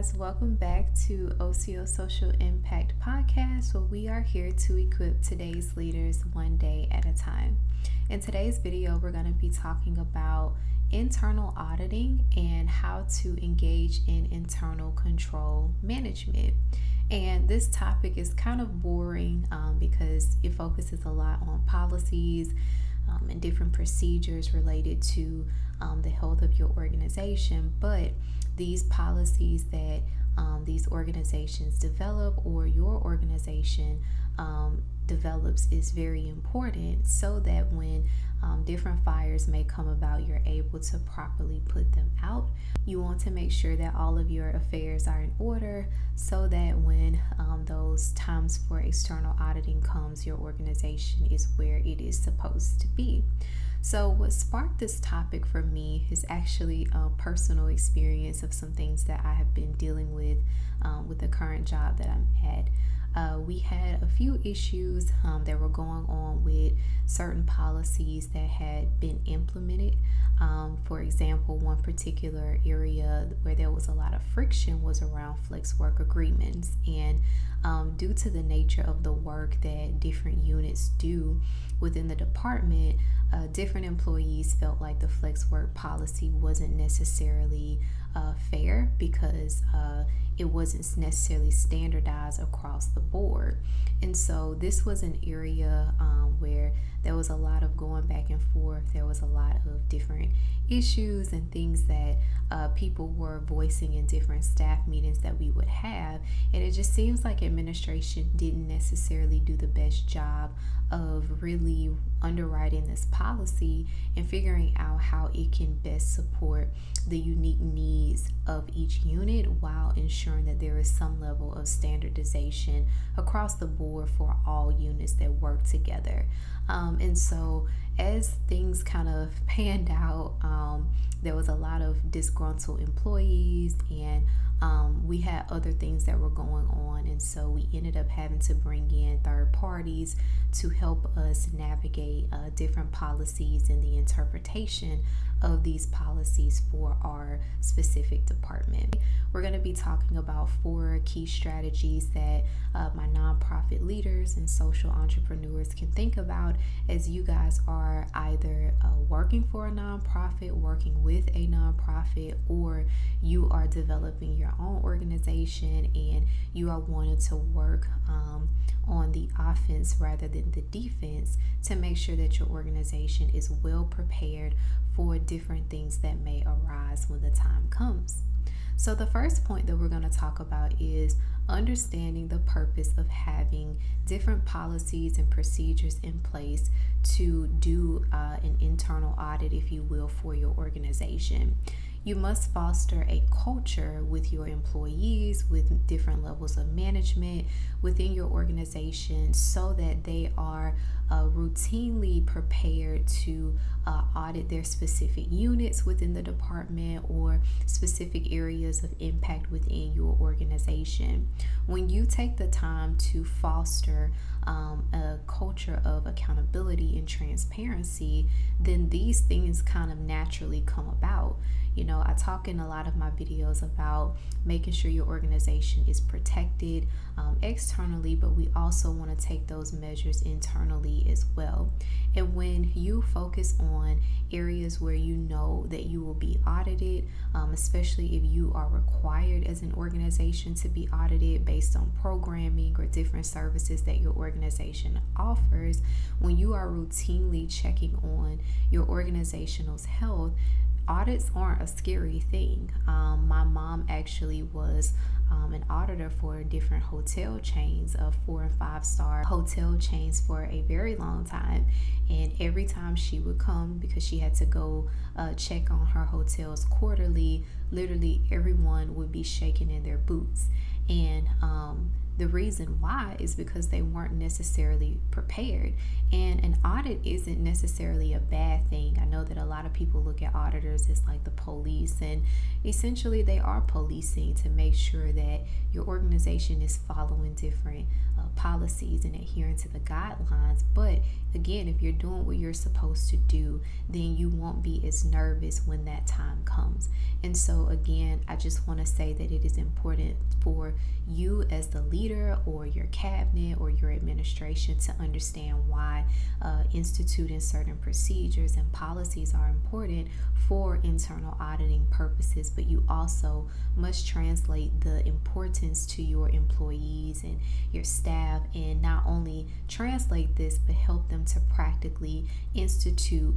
guys, welcome back to OCO Social Impact Podcast, where we are here to equip today's leaders one day at a time. In today's video, we're going to be talking about internal auditing and how to engage in internal control management. And this topic is kind of boring because it focuses a lot on policies and different procedures related to the health of your organization. But these policies that these organizations develop or your organization develops is very important so that when different fires may come about, you're able to properly put them out. You want to make sure that all of your affairs are in order so that when those times for external auditing comes, your organization is where it is supposed to be. So what sparked this topic for me is actually a personal experience of some things that I have been dealing with the current job that I'm at. We had a few issues that were going on with certain policies that had been implemented. For example, one particular area where there was a lot of friction was around flex work agreements. And due to the nature of the work that different units do within the department, different employees felt like the flex work policy wasn't necessarily fair because it wasn't necessarily standardized across the board. And so this was an area where there was a lot of going back and forth. There was a lot of different issues and things that people were voicing in different staff meetings that we would have. And it just seems like administration didn't necessarily do the best job of really underwriting this policy and figuring out how it can best support the unique needs of each unit while ensuring that there is some level of standardization across the board for all units that work together. And so as things kind of panned out, there was a lot of disgruntled employees and we had other things that were going on, and so we ended up having to bring in third parties to help us navigate different policies and the interpretation of these policies for our specific department. We're going to be talking about 4 key strategies that my nonprofit leaders and social entrepreneurs can think about as you guys are either working for a nonprofit, working with a nonprofit, or you are developing your own organization and you are wanting to work on the offense rather than the defense to make sure that your organization is well prepared for different things that may arise when the time comes. So the first point that we're going to talk about is understanding the purpose of having different policies and procedures in place to do an internal audit, if you will, for your organization. You must foster a culture with your employees, with different levels of management within your organization so that they are routinely prepared to audit their specific units within the department or specific areas of impact within your organization. When you take the time to foster a culture of accountability and transparency, then these things kind of naturally come about. You know, I talk in a lot of my videos about making sure your organization is protected externally, but we also want to take those measures internally as well. And when you focus on areas where you know that you will be audited, especially if you are required as an organization to be audited based on programming or different services that your organization offers, when you are routinely checking on your organization's health, audits aren't a scary thing. My mom actually was an auditor for different hotel chains of 4 and 5 star hotel chains for a very long time. And every time she would come, because she had to go check on her hotels quarterly, literally everyone would be shaking in their boots. And The reason why is because they weren't necessarily prepared. And an audit isn't necessarily a bad thing. I know that a lot of people look at auditors as like the police, and essentially they are policing to make sure that your organization is following different policies and adhering to the guidelines. But again, if you're doing what you're supposed to do, then you won't be as nervous when that time comes. And so again, I just want to say that it is important for you as the leader or your cabinet or your administration to understand why instituting certain procedures and policies are important for internal auditing purposes, but you also must translate the importance to your employees and your staff, and not only translate this but help them to practically institute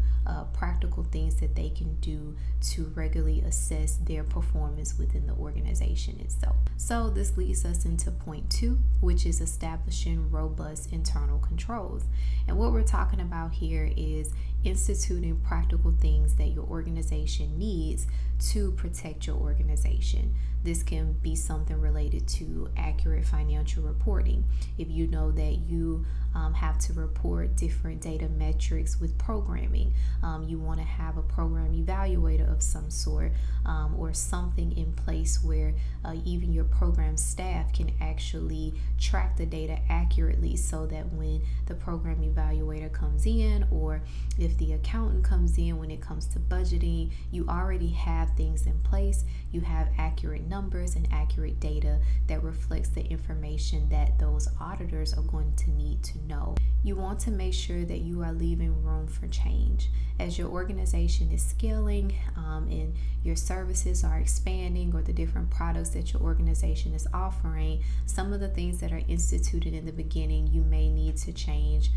practical things that they can do to regularly assess their performance within the organization itself. So this leads us into point 2, which is establishing robust internal controls. And what we're talking about here is instituting practical things that your organization needs to protect your organization. This can be something related to accurate financial reporting. If you know that you have to report different data metrics with programming, you want to have a program evaluator of some sort, or something in place where even your program staff can actually track the data accurately, so that when the program evaluator comes in, or if the accountant comes in, when it comes to budgeting, you already have things in place. You have accurate numbers and accurate data that reflects the information that those auditors are going to need to know. You want to make sure that you are leaving room for change. As your organization is scaling and your services are expanding, or the different products that your organization is offering, some of the things that are instituted in the beginning you may need to change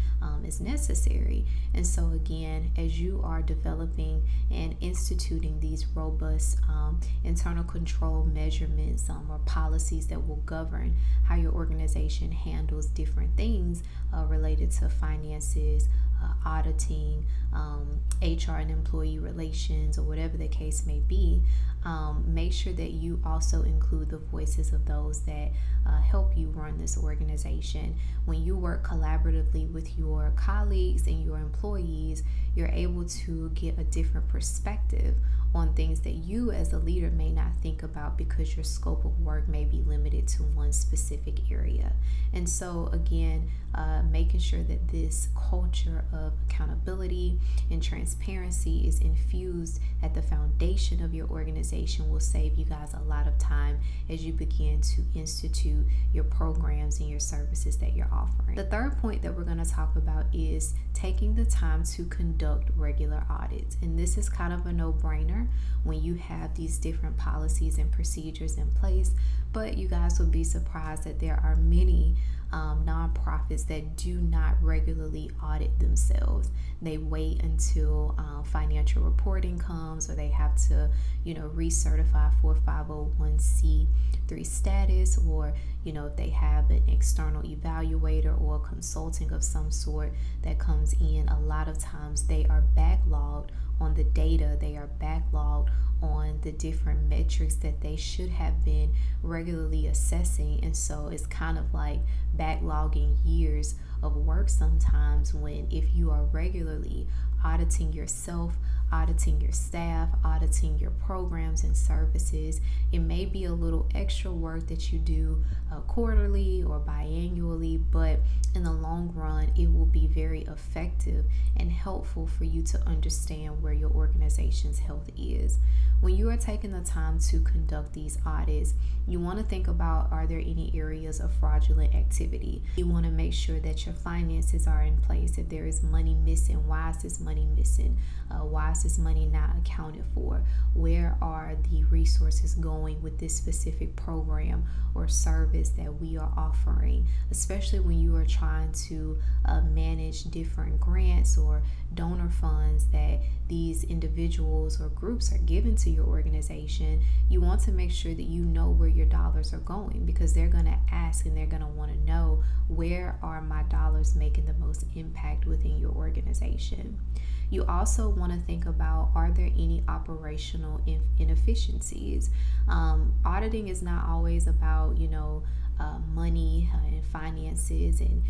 as necessary. And so again, as you are developing and instituting these robust internal control measurements or policies that will govern how your organization handles different things related to finances, auditing, HR and employee relations, or whatever the case may be, make sure that you also include the voices of those that help you run this organization. When you work collaboratively with your colleagues and your employees, you're able to get a different perspective on things that you as a leader may not think about, because your scope of work may be limited to one specific area. And so again, making sure that this culture of accountability and transparency is infused at the foundation of your organization will save you guys a lot of time as you begin to institute your programs and your services that you're offering. The third point that we're going to talk about is taking the time to conduct regular audits. And this is kind of a no-brainer when you have these different policies and procedures in place, but you guys will be surprised that there are many nonprofits that do not regularly audit themselves. They wait until financial reporting comes, or they have to, recertify for 501c3 status, or if they have an external evaluator or consulting of some sort that comes in. A lot of times they are backlogged on the data, they are backlogged on the different metrics that they should have been regularly assessing. And so it's kind of like backlogging years of work sometimes, when if you are regularly auditing yourself, auditing your staff, auditing your programs and services, it may be a little extra work that you do quarterly or biannually, but in the long run, it will be very effective and helpful for you to understand where your organization's health is. When you are taking the time to conduct these audits, you want to think about, are there any areas of fraudulent activity? You want to make sure that your finances are in place. If there is money missing, why is this money missing? Why is this money not accounted for? Where are the resources going with this specific program or service that we are offering? Especially when you are trying to manage different grants or donor funds that these individuals or groups are given to your organization, you want to make sure that you know where your dollars are going, because they're going to ask and they're going to want to know, where are my dollars making the most impact within your organization? You also want to think about, are there any operational inefficiencies? Auditing is not always about, money and finances and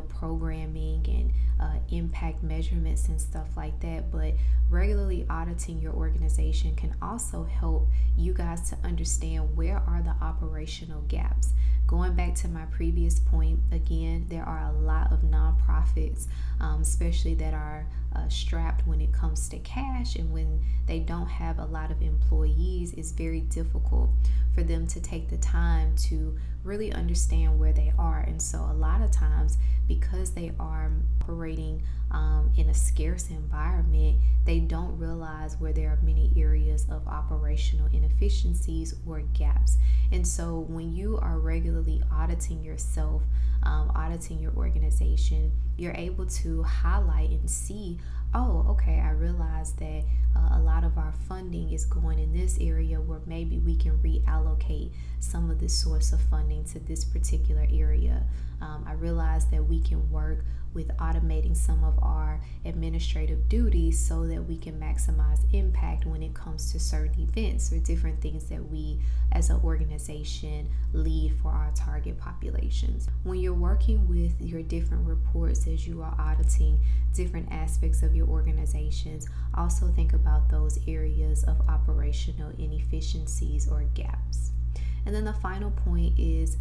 programming and impact measurements and stuff like that. But regularly auditing your organization can also help you guys to understand where are the operational gaps. Going back to my previous point, again, there are a lot of nonprofits, especially that are strapped when it comes to cash, and when they don't have a lot of employees, it's very difficult for them to take the time to really understand where they are. And so a lot of times, because they are operating in a scarce environment, they don't realize where there are many areas of operational inefficiencies or gaps. And so when you are regularly auditing yourself, auditing your organization, you're able to highlight and see, oh, okay, I realize that a lot of our funding is going in this area, where maybe we can reallocate some of the source of funding to this particular area. I realize that we can work with automating some of our administrative duties so that we can maximize impact when it comes to certain events or different things that we as an organization lead for our target populations. When you're working with your different reports as you are auditing different aspects of your organizations, also think about those areas of operational inefficiencies or gaps. And then the final point is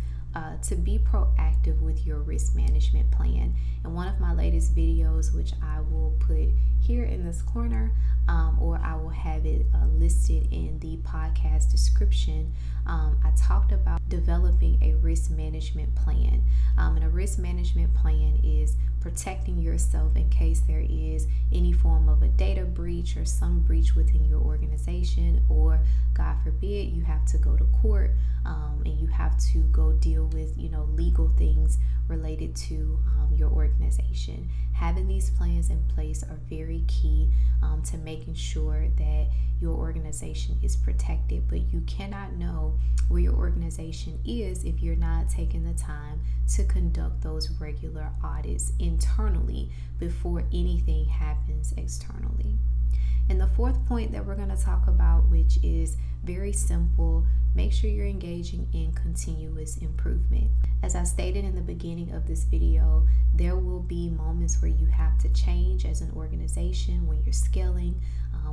to be proactive with your risk management plan. In one of my latest videos, which I will put here in this corner, or I will have it listed in the podcast description, I talked about developing a risk management plan. And a risk management plan is protecting yourself in case there is any form of a data breach or some breach within your organization, or God forbid you have to go to court and you have to go deal with legal things related to your organization. Having these plans in place are very key to making sure that your organization is protected. But you cannot know where your organization is if you're not taking the time to conduct those regular audits internally before anything happens externally. And the fourth point that we're going to talk about, which is very simple, make sure you're engaging in continuous improvement. As I stated in the beginning of this video, there will be moments where you have to change as an organization when you're scaling,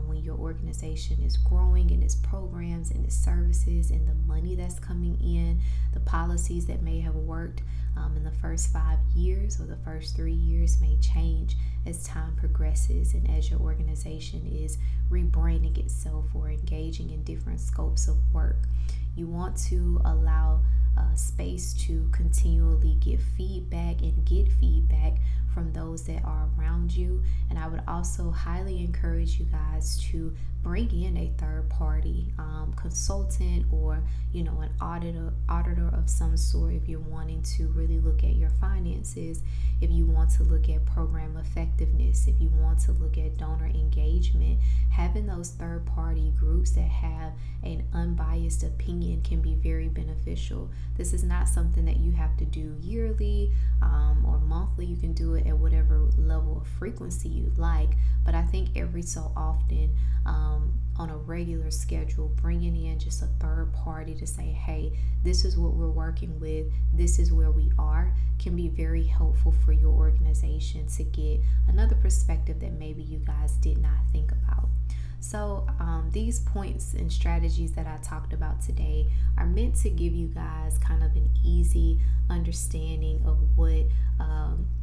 when your organization is growing in its programs and its services and the money that's coming in, the policies that may have worked in the first 5 years or the first 3 years may change as time progresses and as your organization is rebranding itself or engaging in different scopes of work. You want to allow space to continually give feedback and get feedback from those that are around you. And I would also highly encourage you guys to bring in a third party consultant or an auditor of some sort if you're wanting to really look at your finances, if you want to look at program effectiveness, if you want to look at donor engagement. Having those third party groups that have an unbiased opinion can be very beneficial. This is not something that you have to do yearly or monthly. You can do it at whatever level of frequency you like, but I think every so often on a regular schedule, bringing in just a third party to say, hey, this is what we're working with, this is where we are, can be very helpful for your organization to get another perspective that maybe you guys did not think about. So these points and strategies that I talked about today are meant to give you guys kind of an easy understanding of what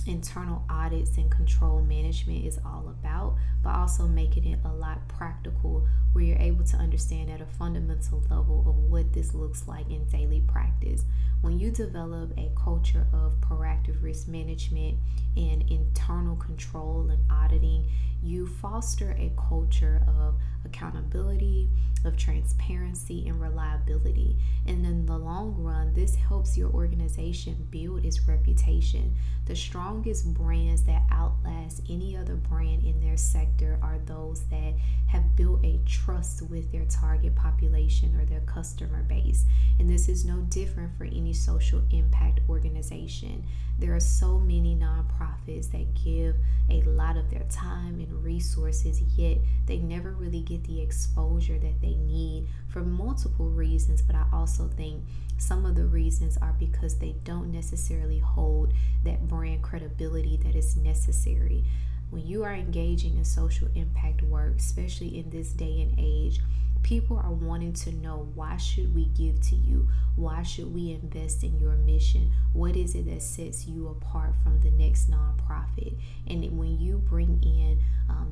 internal audits and control management is all about, but also making it a lot practical where you're able to understand at a fundamental level of what this looks like in daily practice. When you develop a culture of proactive risk management and internal control and auditing, you foster a culture of accountability, of transparency, and reliability. And in the long run, this helps your organization build its reputation. The strongest brands that outlast any other brand in their sector are those that have built a trust with their target population or their customer base. And this is no different for any social impact organization. There are so many nonprofits that give a lot of their time and resources, yet they never really get the exposure that they need for multiple reasons. But I also think some of the reasons are because they don't necessarily hold that brand credibility that is necessary. When you are engaging in social impact work, especially in this day and age, people are wanting to know, why should we give to you? Why should we invest in your mission? What is it that sets you apart from the next nonprofit? And when you bring in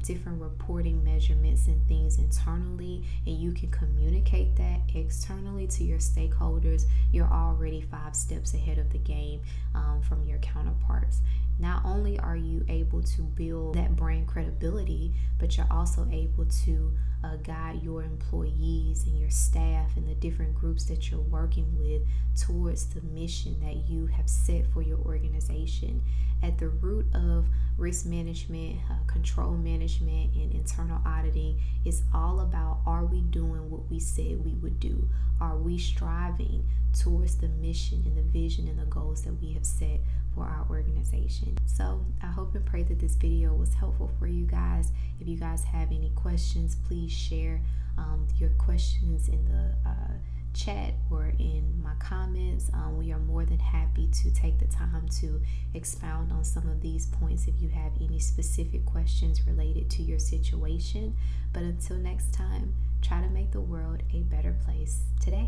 different reporting measurements and things internally, and you can communicate that externally to your stakeholders, you're already 5 steps ahead of the game from your counterparts. Not only are you able to build that brand credibility, but you're also able to guide your employees and your staff and the different groups that you're working with towards the mission that you have set for your organization. At the root of risk management, control management, and internal auditing is all about, are we doing what we said we would do? Are we striving towards the mission and the vision and the goals that we have set for our organization? So I hope and pray that this video was helpful for you guys. If you guys have any questions, please share your questions in the chat or in my comments. We are more than happy to take the time to expound on some of these points if you have any specific questions related to your situation. But until next time, try to make the world a better place today.